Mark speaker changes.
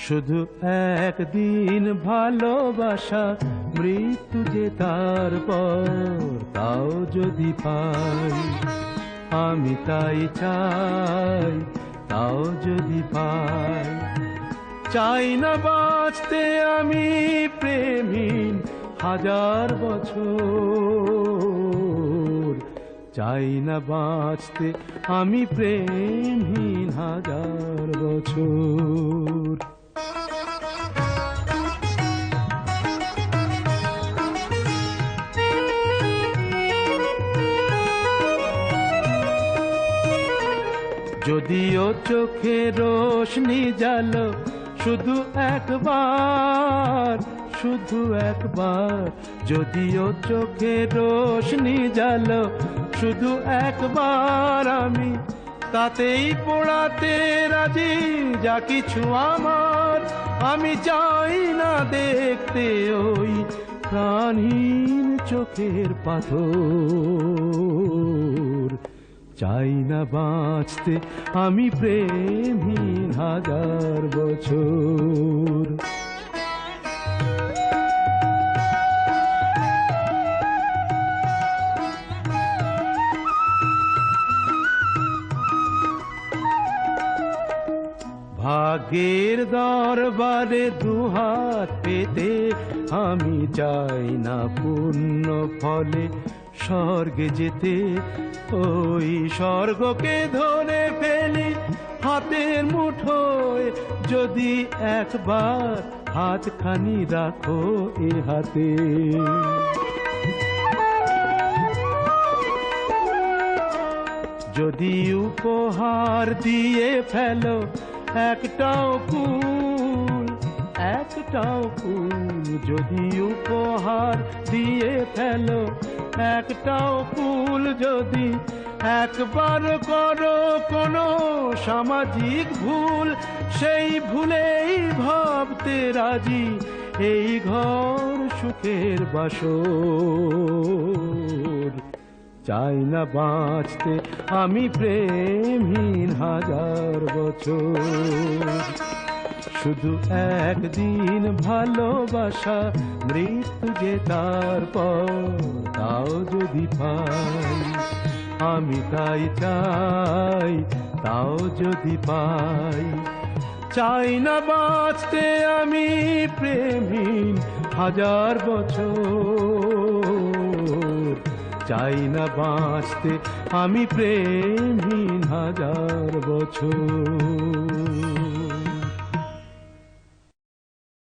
Speaker 1: শুধু একদিন ভালোবাসা, মৃত্যু যে তারপর, তাও যদি পাই আমি তাই চাই, তাও যদি পাই। চাই না বাঁচতে আমি প্রেমহীন হাজার বছর, চাই না বাঁচতে আমি প্রেমহীন হাজার বছর। যদিও চোখে রোশনি জ্বালো শুধু একবার, শুধু একবার, যদিও চোখে রোশনি জ্বালো শুধু একবার, আমি তাতেই পোড়াতে রাজি যা কিছু আমার। আমি চাই না দেখতে ওই প্রাণহীন চোখের পাথর, চাই না বাঁচতে আমি প্রেমহীন হাজার বছর। ভাগ্যের দরবারে দুহাত পেতে আমি চাই না পুণ্য ফলে স্বর্গে যেতে, ওই স্বর্গকে ধরে ফেলি হাতের মুঠোয়, যদি একবার হাতখানি রাখো এ হাতে। যদি উপহার দিয়ে ফেলো একটাও ফুল, একটাও ফুল, যদি উপহার দিয়ে ফেলো একটাও ফুল, যদি একবার করো কোনো সামাজিক ভুল, সেই ভুলেই ভাবতে রাজি এই ঘর সুখের বাসর। চাই না বাঁচতে আমি প্রেমহীন হাজার বছর, শুধু একদিন ভালোবাসা, মৃত্যু যে তারপর, তাও যদি পাই আমি তাই চাই, তাও যদি পাই। চাই না বাঁচতে আমি প্রেমহীন হাজার বছর, চাই না বাঁচতে আমি প্রেমহীন হাজার বছর।